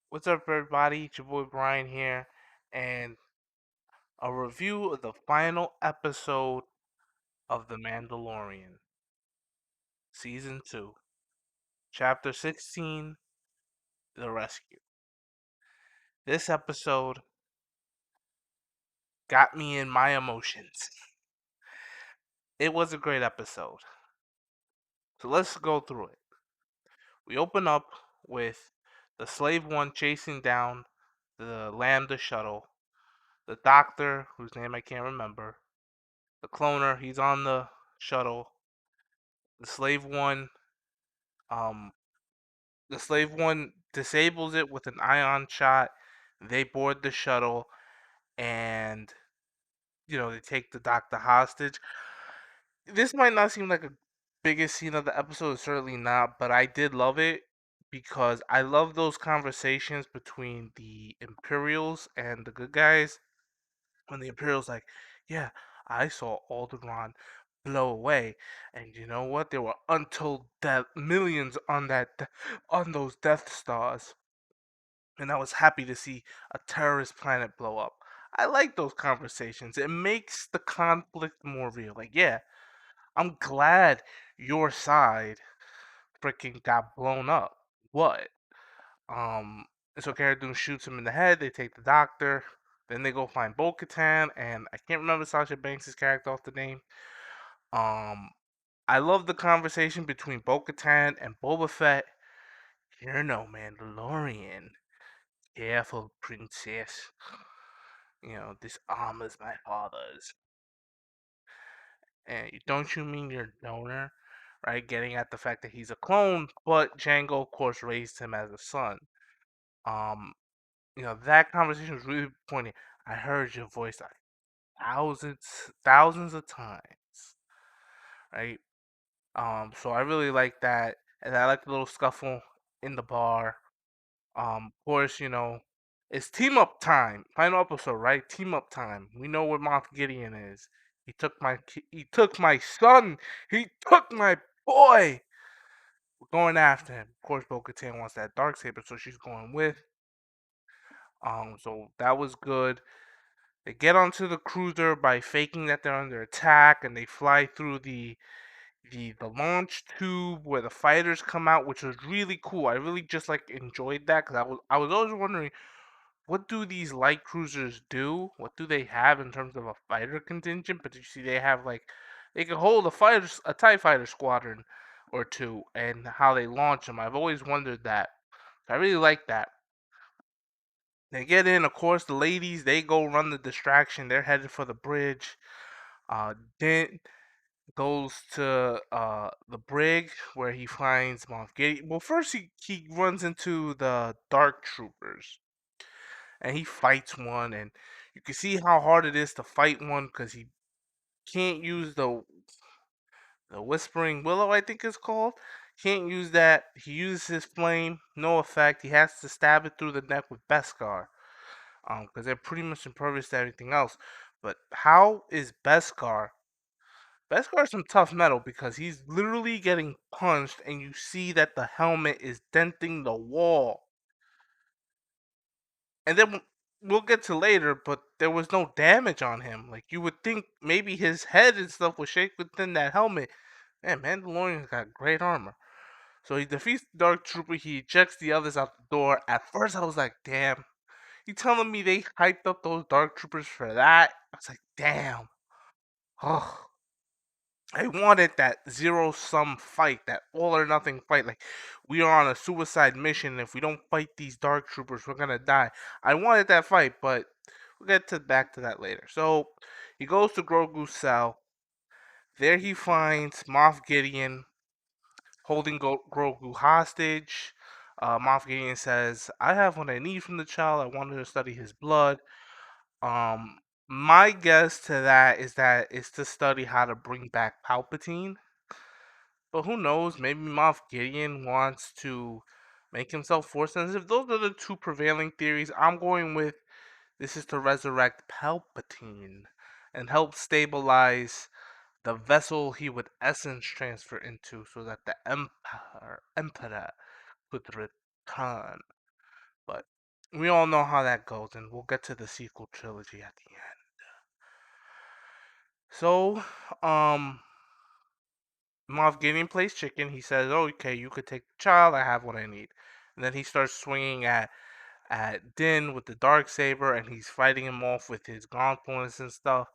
What's up, everybody? It's your boy Brian here, and a review of the final episode of The Mandalorian, Season 2, Chapter 16, The Rescue. This episode got me in my emotions. It was a great episode. So let's go through it. We open up with the Slave One chasing down the Lambda shuttle, the doctor, whose name I can't remember, the cloner, he's on the shuttle, the Slave One um the slave one disables it with an ion shot. They board the shuttle and they take the doctor hostage. This might not seem like a biggest scene of the episode, certainly not, but I did love it because I love those conversations between the Imperials and the good guys. When the Imperials like, yeah, I saw Alderaan blow away, and you know what? There were untold millions on on those Death Stars, and I was happy to see a terrorist planet blow up. I like those conversations. It makes the conflict more real. Like, yeah, I'm glad your side freaking got blown up. What? Um, and so Cara Dune shoots him in the head. They take the doctor. Then they go find Bo-Katan, and I can't remember Sasha Banks' character off the name. Um, I love the conversation between Bo-Katan and Boba Fett. You're no Mandalorian. Careful, princess. This arm is my father's. And don't you mean your donor? Right? Getting at the fact that he's a clone, but Django, of course, raised him as a son. Um, that conversation was really poignant. I heard your voice like thousands of times. Right? So I really like that. And I like the little scuffle in the bar. Of course, it's team up time. Final episode, right? Team up time. We know what Moff Gideon is. He took my son. He took my boy. We're going after him. Of course, Bo-Katan wants that dark saber, so she's going with. So that was good. They get onto the cruiser by faking that they're under attack, and they fly through the launch tube where the fighters come out, which was really cool. I really just like enjoyed that because I was always wondering, what do these light cruisers do? What do they have in terms of a fighter contingent? But you see, they have like they can hold a Tie Fighter squadron or two, and how they launch them. I've always wondered that. I really like that. They get in, of course. The ladies they go run the distraction. They're headed for the bridge. Dent goes to the brig where he finds Moff Gideon. Well, first he runs into the Dark Troopers and he fights one, and you can see how hard it is to fight one because he can't use the Whispering Willow, I think it's called. Can't use that. He uses his flame, no effect. He has to stab it through the neck with Beskar, because they're pretty much impervious to everything else. But how is Beskar? Beskar's some tough metal because he's literally getting punched, and you see that the helmet is denting the wall. And then we'll get to later, but there was no damage on him. Like you would think maybe his head and stuff would shake within that helmet. Man, Mandalorian's got great armor. So he defeats the Dark Trooper. He ejects the others out the door. At first, I was like, "Damn, you telling me they hyped up those Dark Troopers for that?" I was like, "Damn, oh, I wanted that zero sum fight, that all or nothing fight. Like we are on a suicide mission. And if we don't fight these Dark Troopers, we're gonna die." I wanted that fight, but we'll get to back to that later. So he goes to Grogu's cell. There he finds Moff Gideon holding Grogu hostage. Moff Gideon says, "I have what I need from the child. I wanted to study his blood." Um, my guess to that is to study how to bring back Palpatine. But who knows? Maybe Moff Gideon wants to make himself force sensitive. Those are the two prevailing theories. I'm going with this is to resurrect Palpatine and help stabilize the vessel he would essence transfer into so that the Emperor could return. But we all know how that goes, and we'll get to the sequel trilogy at the end. So, um, Moff Gideon plays chicken. He says, "Oh, okay, you could take the child. I have what I need." And then he starts swinging at Din with the dark saber, and he's fighting him off with his gauntlets and stuff.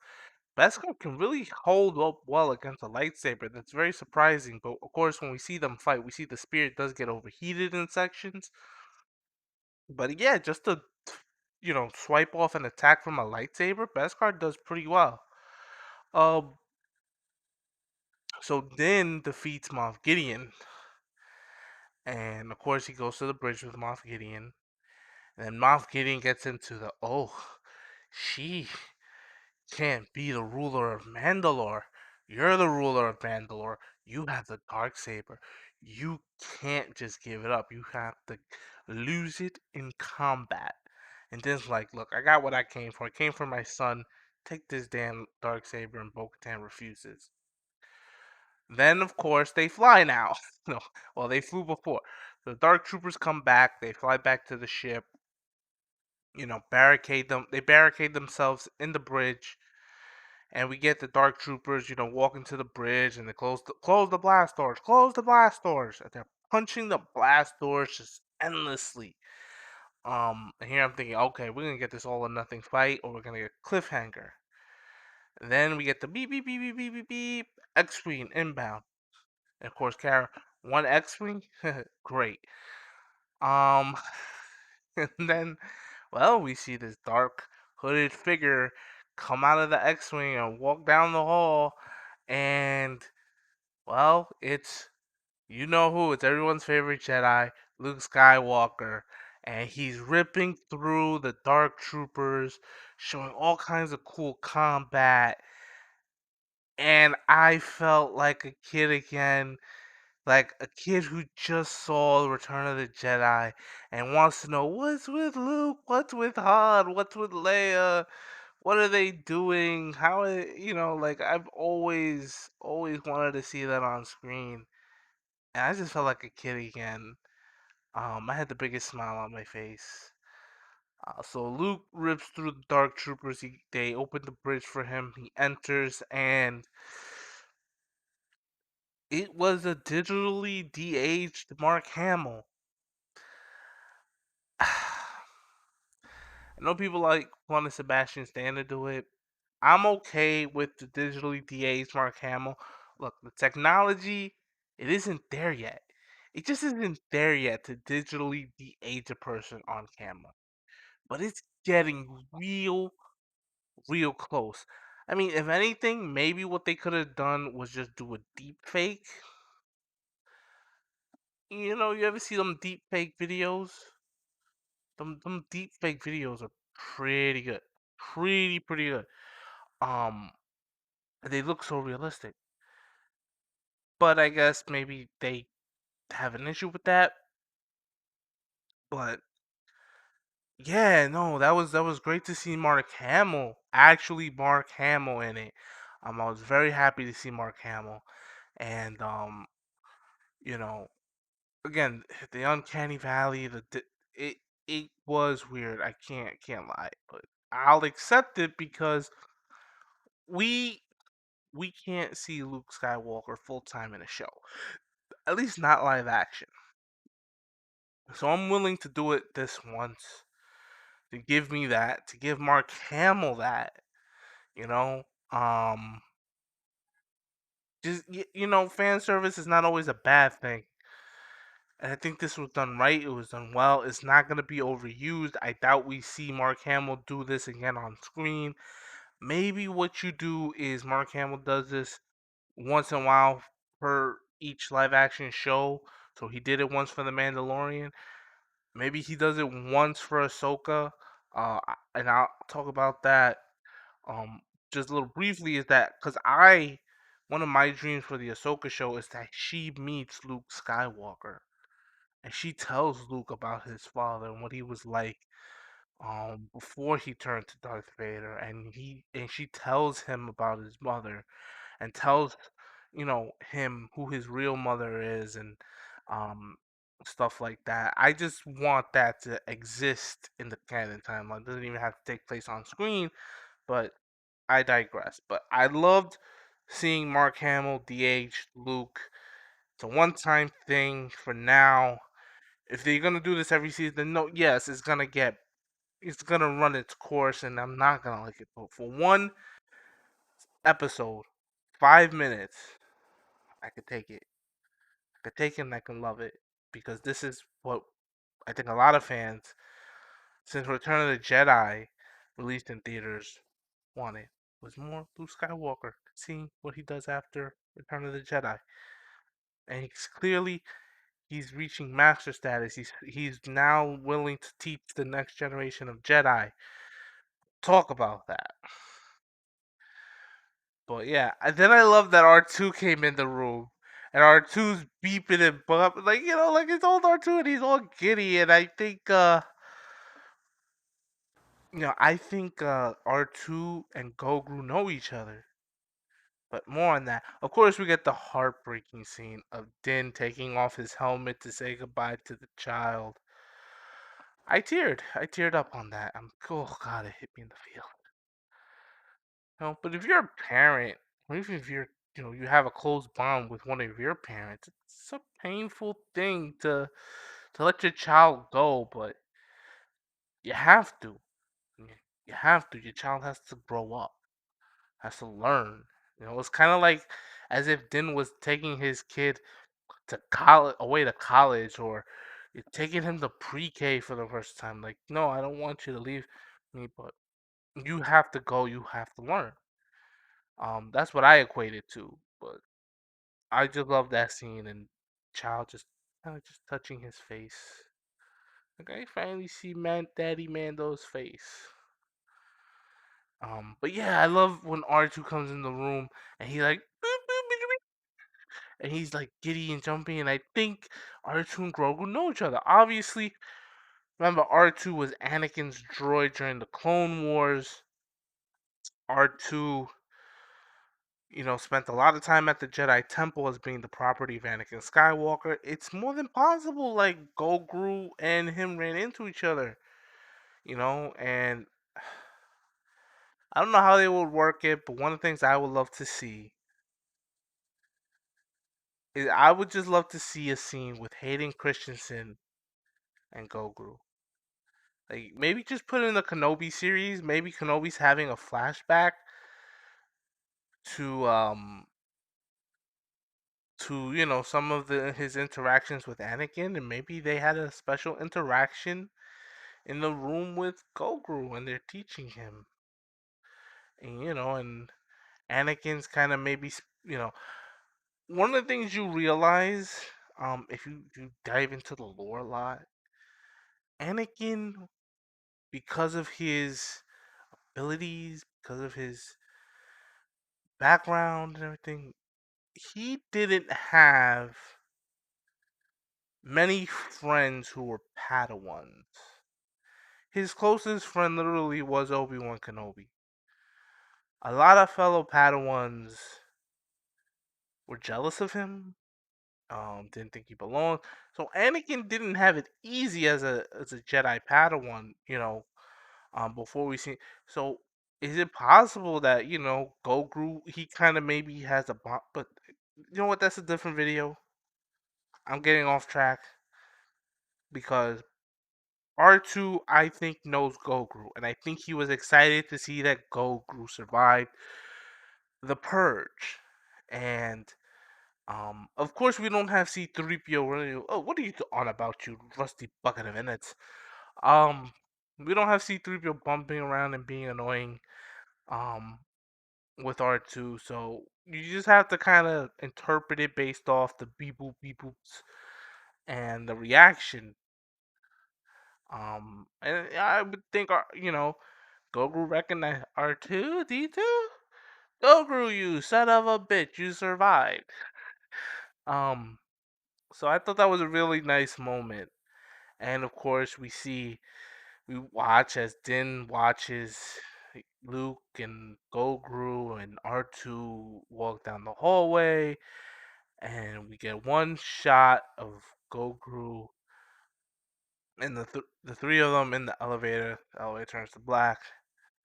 Beskar can really hold up well against a lightsaber. That's very surprising. But of course, when we see them fight, we see the spirit does get overheated in sections. But yeah, just to swipe off an attack from a lightsaber, Beskar does pretty well. Um, so Din defeats Moff Gideon, and of course he goes to the bridge with Moff Gideon. And then Moff Gideon gets into the she can't be the ruler of Mandalore. You're the ruler of Mandalore. You have the dark saber. You can't just give it up. You have to lose it in combat. And Din's like, look, I got what I came for. I came for my son. Take this damn dark saber, and Bo-Katan refuses. Then, of course, they fly now. No, well, they flew before. The dark troopers come back. They fly back to the ship. Barricade them. They barricade themselves in the bridge, and we get the dark troopers, walking to the bridge, and they close the blast doors, close the blast doors, and they're punching the blast doors just endlessly. And here I'm thinking, okay, we're gonna get this all or nothing fight, or we're gonna get cliffhanger. And then we get the beep beep beep beep beep beep beep X-wing inbound, and of course, Kara, one X-wing, great. Um, and then, well, we see this dark hooded figure come out of the X-wing and walk down the hall, and well, it's you know who? It's everyone's favorite Jedi, Luke Skywalker, and he's ripping through the Dark Troopers, showing all kinds of cool combat, and I felt like a kid again, like a kid who just saw Return of the Jedi and wants to know what's with Luke, what's with Han, what's with Leia, what are they doing? Like I've always wanted to see that on screen, and I just felt like a kid again. I had the biggest smile on my face. So Luke rips through the Dark Troopers. They open the bridge for him. He enters, and it was a digitally de-aged Mark Hamill. I know people like wanted Sebastian Stan to do it. I'm okay with the digitally de-aged Mark Hamill. Look, the technology, it isn't there yet. It just isn't there yet to digitally de-age a person on camera. But it's getting real close. I mean, if anything, maybe what they could have done was just do a deep fake. You ever see them deep fake videos? Them deep fake videos are pretty good. Pretty good. Um, they look so realistic. But I guess maybe they have an issue with that. But yeah, no, that was great to see Mark Hamill. Actually Mark Hamill in it. I was very happy to see Mark Hamill. And you know, again, the uncanny valley, it it was weird. I can't lie, but I'll accept it because we we can't see Luke Skywalker full time in a show. At least not live action. So I'm willing to do it this once to give me that, to give Mark Hamill that, you know. Um fan service is not always a bad thing. And I think this was done right. It was done well. It's not going to be overused. I doubt we see Mark Hamill do this again on screen. Maybe what you do is Mark Hamill does this once in a while per each live action show. So he did it once for The Mandalorian. Maybe he does it once for Ahsoka. And I'll talk about that um just a little briefly. Is that because one of my dreams for the Ahsoka show is that she meets Luke Skywalker and she tells Luke about his father and what he was like before he turned to Darth Vader, and she tells him about his mother and tells him who his real mother is, and um stuff like that. I just want that to exist in the canon timeline. It doesn't even have to take place on screen, but I digress. But I loved seeing Mark Hamill DH Luke. It's a one-time thing for now. If they're gonna do this every season, then no, yes, it's gonna run its course, and I'm not gonna like it. But for one episode, 5 minutes, I could take it. I could take it and I can love it because this is what I think a lot of fans, since Return of the Jedi released in theaters, wanted was more Luke Skywalker. Seeing what he does after Return of the Jedi, and he's reaching master status. He's now willing to teach the next generation of Jedi. Talk about that. But yeah, and then I love that R2 came in the room. And R2's beeping and bumping, like, like it's old R2 and he's all giddy. And I think R2 and Gogru know each other. But more on that. Of course, we get the heartbreaking scene of Din taking off his helmet to say goodbye to the child. I teared. I teared up on that. Oh god, it hit me in the feels. But if you're a parent, or even if you have a close bond with one of your parents, it's a painful thing to let your child go, but you have to. You you have to. Your child has to grow up, has to learn. It's kind of like as if Din was taking his kid to college, away to college, or you're taking him to pre-K for the first time. Like, no, I don't want you to leave me, but you have to go. You have to learn. That's what I equated to. But I just love that scene and child just kind of just touching his face. Like I finally see Daddy Mando's face. But yeah, I love when R2 comes in the room and he like "Boop, boop, boop, boop," and he's like giddy and jumping, and I think R2 and Grogu know each other. Obviously, remember R2 was Anakin's droid during the Clone Wars. R2, spent a lot of time at the Jedi Temple as being the property of Anakin Skywalker. It's more than possible, like Gogru and him ran into each other, and I don't know how they would work it, but one of the things I would love to see is I would just love to see a scene with Hayden Christensen and Gogru. Like maybe just put in the Kenobi series. Maybe Kenobi's having a flashback to some of his interactions with Anakin, and maybe they had a special interaction in the room with Gogru and they're teaching him, and Anakin's kind of maybe one of the things you realize, if you dive into the lore a lot, Anakin, because of his abilities, because of his background and everything, he didn't have many friends who were Padawans. His closest friend literally was Obi-Wan Kenobi. A lot of fellow Padawans were jealous of him, didn't think he belonged. So Anakin didn't have it easy as a Jedi Padawan, before we see. So is it possible that Gogru he kind of maybe has a bond, but you know what? That's a different video. I'm getting off track because R2 I think knows Gogru, and I think he was excited to see that Gogru survived the purge, and of course we don't have C3PO running. Oh, what are you on about, you rusty bucket of minutes? Um, we don't have C3PO bumping around and being annoying. Um, with R2, so you just have to kind of interpret it based off the beep boops and the reaction. And I would think, Gogru recognized R2, D2. Gogru, you son of a bitch, you survived. Um, so I thought that was a really nice moment, and of course we watch as Din watches Luke and Gogru and R2 walk down the hallway, and we get one shot of Goguru, and the three of them in the elevator. The elevator turns to black.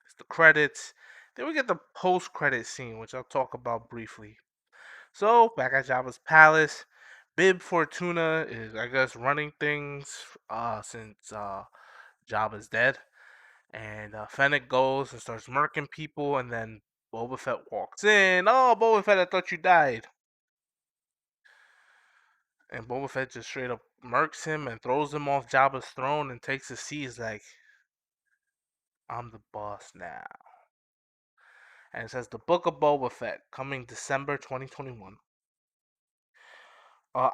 It's the credits. Then we get the post credit scene, which I'll talk about briefly. So back at Jabba's palace, Bib Fortuna is, I guess, running things since Jabba's dead, and Fennec goes and starts murking people, and then Boba Fett walks in. Oh, Boba Fett, I thought you died. And Boba Fett just straight up murks him and throws him off Jabba's throne and takes his seat. He's like, I'm the boss now. And it says the Book of Boba Fett coming December 2021.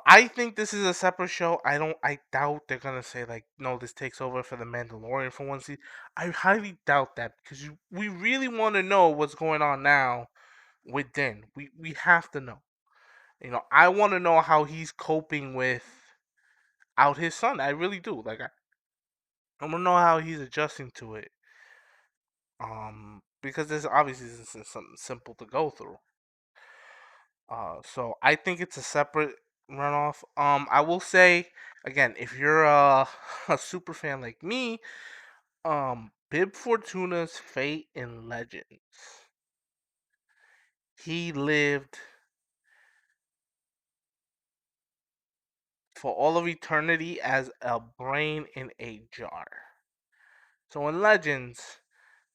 I think this is a separate show. I doubt they're gonna say like, no, this takes over for the Mandalorian for one season. I highly doubt that because we really want to know what's going on now with Din. We have to know. I want to know how he's coping with out his son. I really do. Like, I want to know how he's adjusting to it. Because this obviously isn't something simple to go through. So I think it's a separate runoff. I will say again, if you're a super fan like me, Bib Fortuna's fate in Legends, he lived for all of eternity as a brain in a jar. So in Legends,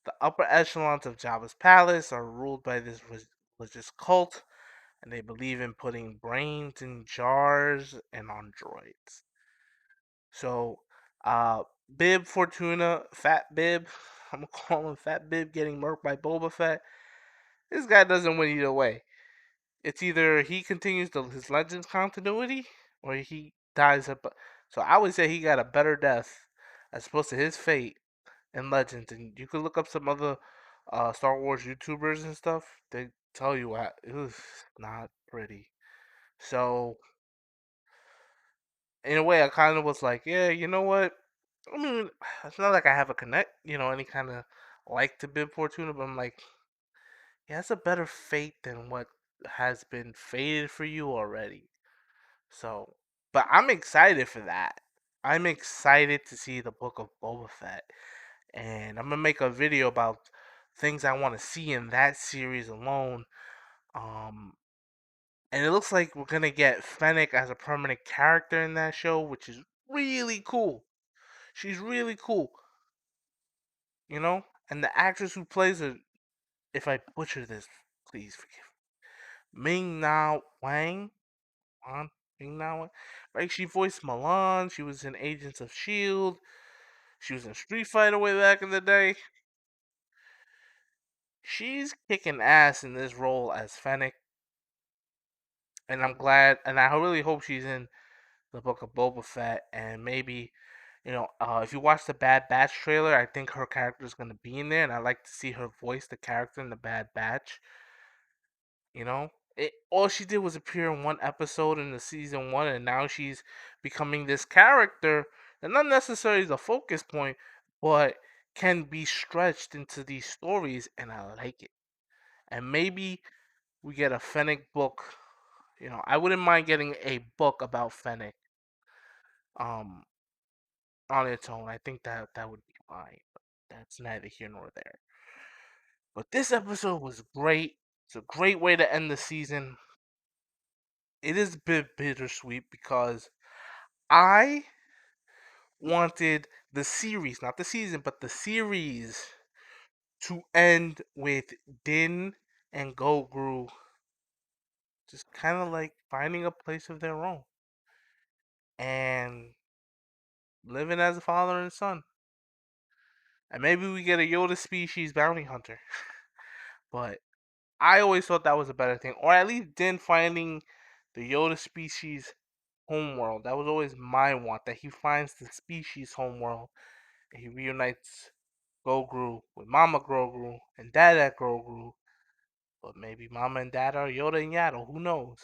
the upper echelons of Jabba's palace are ruled by this religious cult, and they believe in putting brains in jars and on droids. So, Bib Fortuna, Fat Bib, I'm gonna call him Fat Bib, getting murked by Boba Fett. This guy doesn't win either way. It's either he continues his Legends continuity, or he dies. So I would say he got a better death as opposed to his fate in Legends. And you could look up some other Star Wars YouTubers and stuff. They tell you it was not pretty. So in a way, I kind of was like, yeah, you know what? I mean, it's not like I have a connect, any kind of like to Bib Fortuna, but I'm like, he has a better fate than what has been fated for you already. So, but I'm excited for that. I'm excited to see the Book of Boba Fett, and I'm gonna make a video about things I want to see in that series alone. Um, and it looks like we're gonna get Fennec as a permanent character in that show, which is really cool. She's really cool, you know. And the actress who plays her, if I butcher this, please forgive me. Ming Na Wang, on Ming Na Wang, right? She voiced Milan. She was in Agents of Shield. She was in Street Fighter way back in the day. She's kicking ass in this role as Fennec, and I'm glad. And I really hope she's in the Book of Boba Fett, and maybe if you watch the Bad Batch trailer, I think her character is gonna be in there, and I like to see her voice the character in the Bad Batch. All she did was appear in one episode in the season one, and now she's becoming this character that not necessarily is a focus point, but can be stretched into these stories, and I like it. And maybe we get a Fennec book. I wouldn't mind getting a book about Fennec. Um, on its own. I think that would be fine. But that's neither here nor there. But this episode was great. It's a great way to end the season. It is a bit bittersweet because I wanted the series, not the season, but the series to end with Din and Goguru just kind of like finding a place of their own and living as a father and son. And maybe we get a Yoda species bounty hunter. But I always thought that was a better thing, or at least Din finding the Yoda species homeworld. That was always my want, that he finds the species homeworld and he reunites Grogu with Mama Grogu and Dada Grogu. But maybe Mama and Dada are Yoda and Yaddle. Who knows?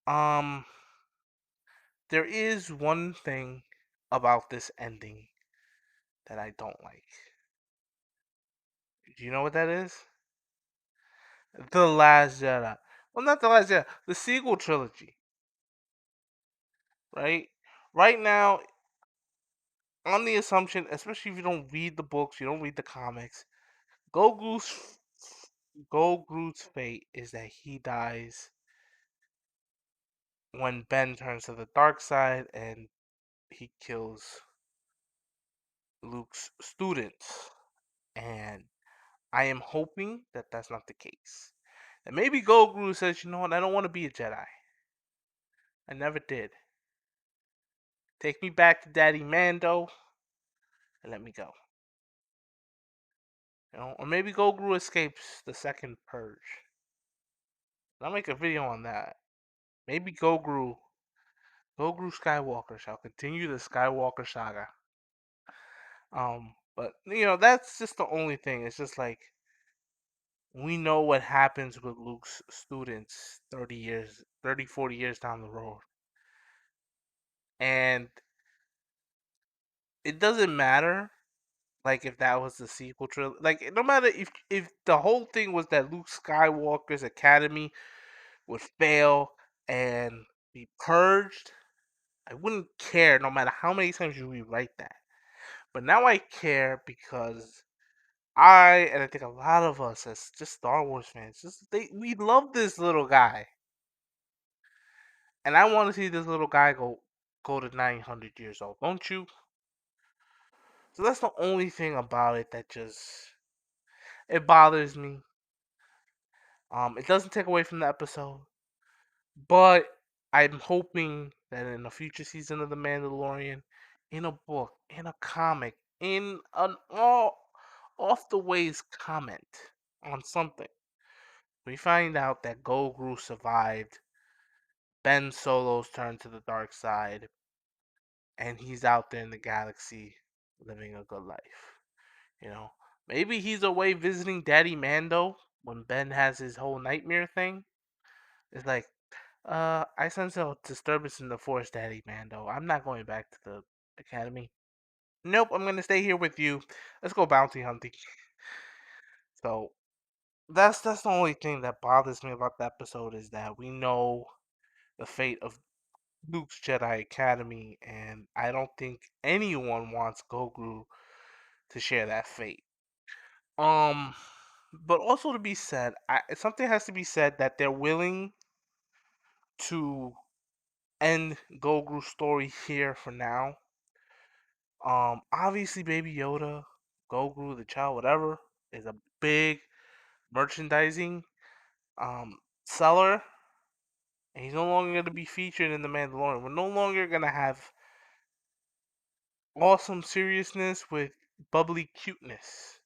Um, there is one thing about this ending that I don't like. Do you know what that is? The Last Jedi. Well, not the Last Jedi. The sequel trilogy. right? Right now, on the assumption, especially if you don't read the books, you don't read the comics, Goku's Goku's fate is that he dies when Ben turns to the dark side and he kills Luke's students. And I am hoping that that's not the case. And maybe Goku says, you know what, I don't want to be a Jedi. I never did. Take me back to Daddy Mando and let me go. You know, or maybe Goku escapes the second purge. I'll make a video on that. Maybe Goku Skywalker shall continue the Skywalker saga. But that's just the only thing. It's just like we know what happens with Luke's students 30 years, 30, 40 years down the road. And it doesn't matter like if that was the sequel trilogy. Like no matter if the whole thing was that Luke Skywalker's academy would fail and be purged, I wouldn't care no matter how many times you rewrite that. But now I care because and I think a lot of us as just Star Wars fans, we love this little guy. And I want to see this little guy go to 900 years old, don't you? So that's the only thing about it that just it bothers me. It doesn't take away from the episode, but I'm hoping that in a future season of The Mandalorian, in a book, in a comic, in an all off the ways comment on something, we find out that Gogru survived Ben Solo's turn to the dark side, and he's out there in the galaxy living a good life. You know, maybe he's away visiting Daddy Mando when Ben has his whole nightmare thing. It's like, I sense a disturbance in the force, Daddy Mando. I'm not going back to the academy. Nope, I'm gonna stay here with you. Let's go bounty hunting. So that's the only thing that bothers me about the episode is that we know the fate of Luke's Jedi Academy, and I don't think anyone wants Goku to share that fate. Um, but also to be said, something has to be said that they're willing to end Goku's story here for now. Obviously, Baby Yoda, Goku, the child, whatever, is a big merchandising seller, and he's no longer going to be featured in the Mandalorian. We're no longer going to have awesome seriousness with bubbly cuteness.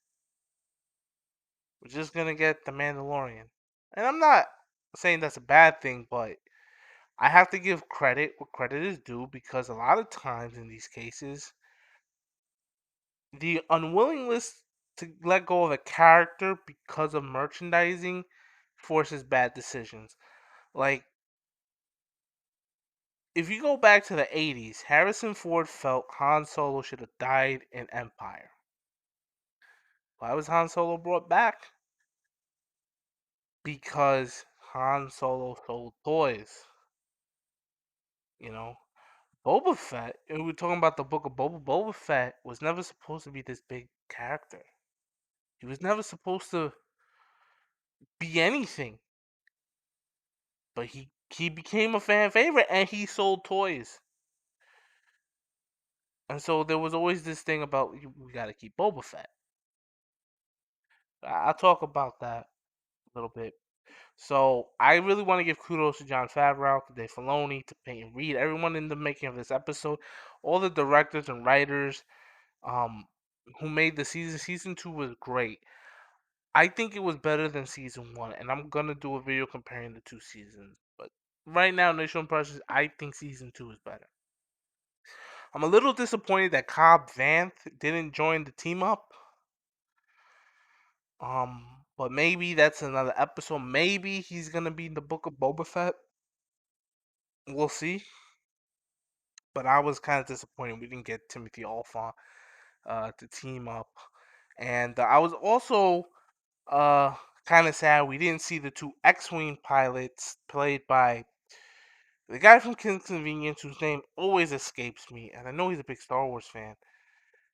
We're just gonna get the Mandalorian. And I'm not saying that's a bad thing, but I have to give credit where credit is due because a lot of times in these cases, the unwillingness to let go of a character because of merchandising forces bad decisions. Like, if you go back to the 80s, Harrison Ford felt Han Solo should have died in Empire. Why was Han Solo brought back? Because Han Solo sold toys. You know, Boba Fett, and we were talking about the book of Boba Fett was never supposed to be this big character. He was never supposed to be anything. But he became a fan favorite and he sold toys. And so there was always this thing about we got to keep Boba Fett. I'll talk about that a little bit. So I really want to give kudos to John Favreau, to Dave Filoni, to Peyton Reed, everyone in the making of this episode, all the directors and writers um, who made the season. Season 2 was great. I think it was better than season 1, and I'm gonna do a video comparing the two seasons. But right now, initial impressions, I think season 2 is better. I'm a little disappointed that Cobb Vanth didn't join the team up. But maybe that's another episode. Maybe he's gonna be in the book of Boba Fett. We'll see. But I was kind of disappointed we didn't get Timothy Olyphant to team up, and I was also uh kind of sad we didn't see the two X-wing pilots played by The guy from Kim's Convenience, whose name always escapes me, and I know he's a big Star Wars fan.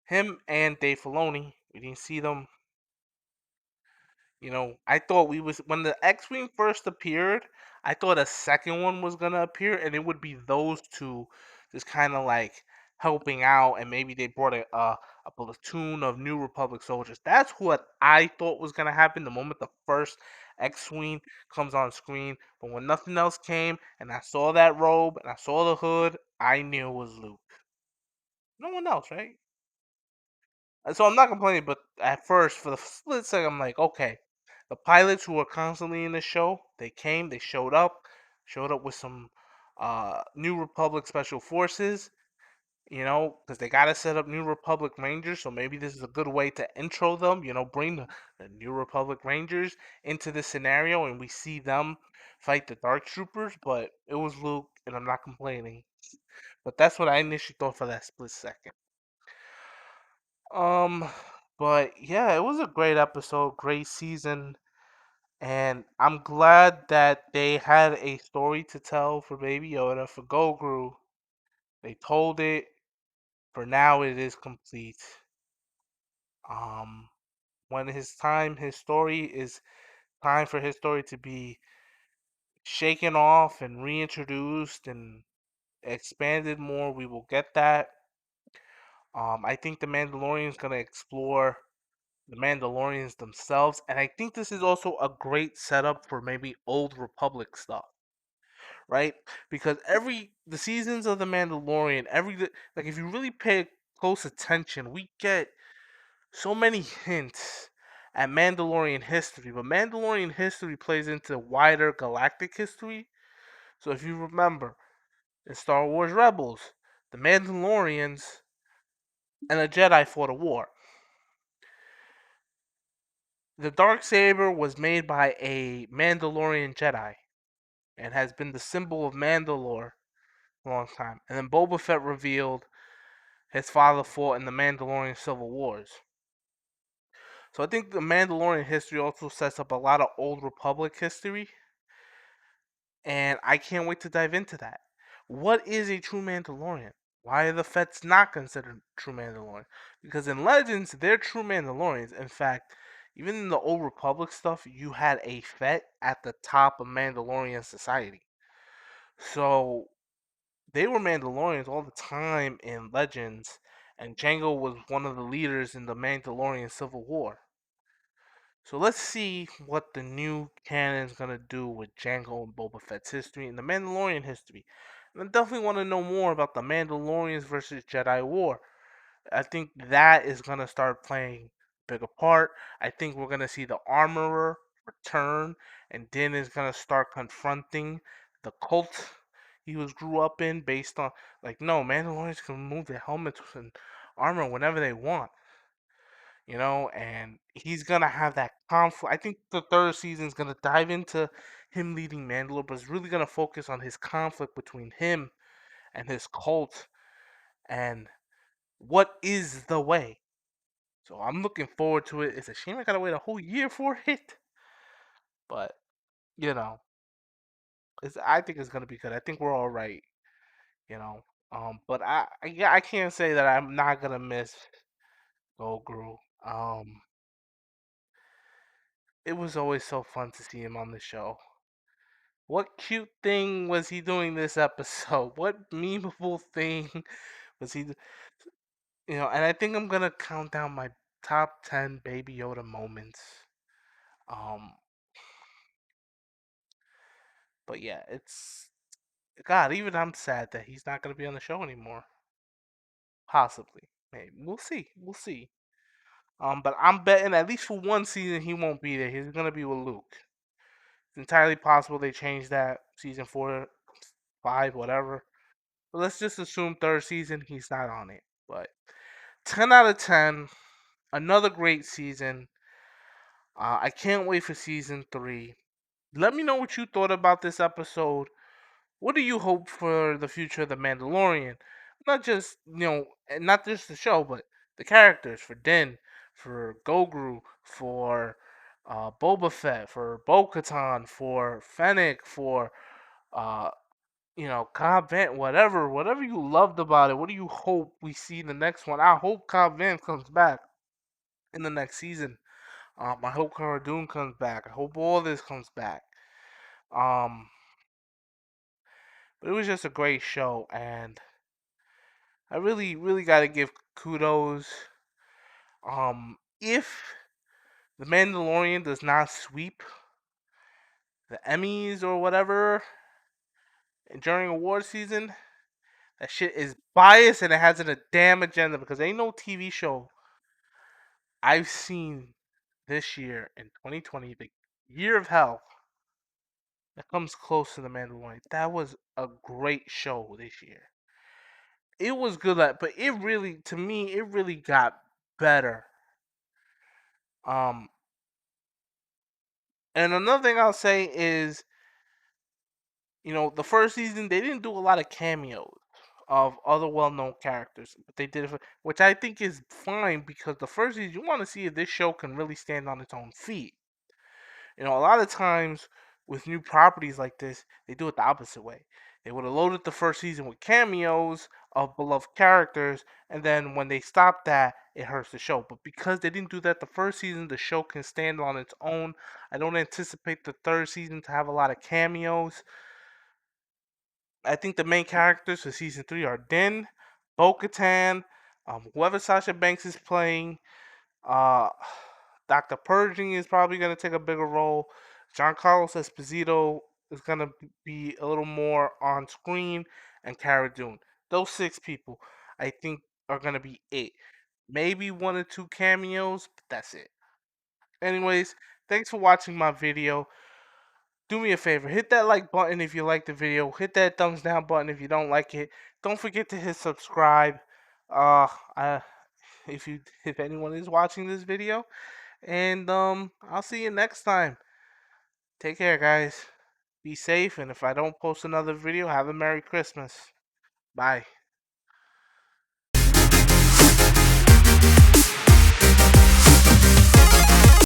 Him and Dave Filoni. We didn't see them. I thought we was when the X-wing first appeared. I thought a second one was gonna appear, and it would be those two, just kind of like helping out, and maybe they brought a platoon of New Republic soldiers. That's what I thought was gonna happen the moment the first X-wing comes on screen. But when nothing else came, and I saw that robe and I saw the hood, I knew it was Luke. No one else, right? And so I'm not complaining, but at first, for the split second, I'm like, okay, the pilots who were constantly in the show, they came, they showed up with some New Republic Special Forces, because they got to set up New Republic Rangers, so maybe this is a good way to intro them, bring the New Republic Rangers into the scenario, and we see them fight the Dark Troopers, but it was Luke, and I'm not complaining. But that's what I initially thought for that split second. Um, but yeah, it was a great episode, great season, and I'm glad that they had a story to tell for Baby Yoda, for Goguru. They told it. For now, it is complete. Um, when his story is time for his story to be shaken off and reintroduced and expanded more, we will get that. I think the Mandalorian is gonna explore the Mandalorians themselves. And I think this is also a great setup for maybe old Republic stuff, right? Because the seasons of the Mandalorian, like if you really pay close attention, we get so many hints at Mandalorian history, but Mandalorian history plays into wider galactic history. So if you remember in Star Wars Rebels, the Mandalorians and a Jedi fought a war. The dark saber was made by a Mandalorian Jedi and has been the symbol of Mandalore for a long time. And then Boba Fett revealed his father fought in the Mandalorian Civil Wars. So I think the Mandalorian history also sets up a lot of old Republic history, and I can't wait to dive into that. What is a true Mandalorian? Why are the Fets not considered true Mandalorian? Because in Legends, they're true Mandalorians. In fact, even in the old Republic stuff, you had a Fett at the top of Mandalorian society. So they were Mandalorians all the time in Legends, and Jango was one of the leaders in the Mandalorian Civil War. So let's see what the new canon is gonna do with Jango and Boba Fett's history and the Mandalorian history. And I definitely want to know more about the Mandalorians versus Jedi War. I think that is gonna start playing a bigger part. I think we're gonna see the Armorer return, and Din is gonna start confronting the cult he was grew up in, based on like, no, Mandalorians can move their helmets and armor whenever they want, and he's gonna have that conflict. I think the third season is gonna dive into him leading Mandalore, but it's really gonna focus on his conflict between him and his cult, and what is the way. So I'm looking forward to it. It's a shame I gotta wait a whole year for it, but you know, I think it's gonna be good. I think we're all right, you know. But yeah, I can't say that I'm not gonna miss Goguru. It was always so fun to see him on the show. What cute thing was he doing this episode? What memeable thing was he? And I think I'm gonna count down my top 10 Baby Yoda moments. Um, but yeah, it's God. Even I'm sad that he's not gonna be on the show anymore. Possibly, maybe we'll see. We'll see. But I'm betting at least for one season he won't be there. He's gonna be with Luke. It's entirely possible they change that season 4, 5, whatever. But let's just assume third season he's not on it. But 10 out of 10. Another great season. I can't wait for season 3. Let me know what you thought about this episode. What do you hope for the future of The Mandalorian? Not just, not just the show, but the characters, for Din, for Goguru, for Boba Fett, for Bo Katan, for Fennec, for uh, Cobb Vanth, whatever you loved about it. What do you hope we see in the next one? I hope Cobb Vanth comes back in the next season. I hope Cara Dune comes back. I hope all this comes back. Um, but it was just a great show, and I really, really got to give kudos. If the Mandalorian does not sweep the Emmys or whatever during award season, that shit is biased and it has a damn agenda because ain't no TV show I've seen this year in 2020, the year of hell, that comes close to the Mandalorian. That was a great show this year. It was good, but it really, to me, it really got better. Um, and another thing I'll say is, the first season they didn't do a lot of cameos of other well-known characters, but they did it, which I think is fine because the first season you want to see if this show can really stand on its own feet. A lot of times with new properties like this, they do it the opposite way. They would have loaded the first season with cameos of beloved characters, and then when they stop that, it hurts the show. But because they didn't do that the first season, the show can stand on its own. I don't anticipate the third season to have a lot of cameos. I think the main characters for season 3 are Din, Bo Katan, whoever Sasha Banks is playing, uh, Dr. Purging is probably going to take a bigger role. Giancarlo Esposito is going to be a little more on screen, and Cara Dune. Those 6 people, I think, are going to be it. Maybe 1 or 2 cameos, but that's it. Anyways, thanks for watching my video. Do me a favor, hit that like button if you like the video. Hit that thumbs down button if you don't like it. Don't forget to hit subscribe. Uh, I, if anyone is watching this video. And I'll see you next time. Take care, guys. Be safe, and if I don't post another video, have a Merry Christmas. Bye.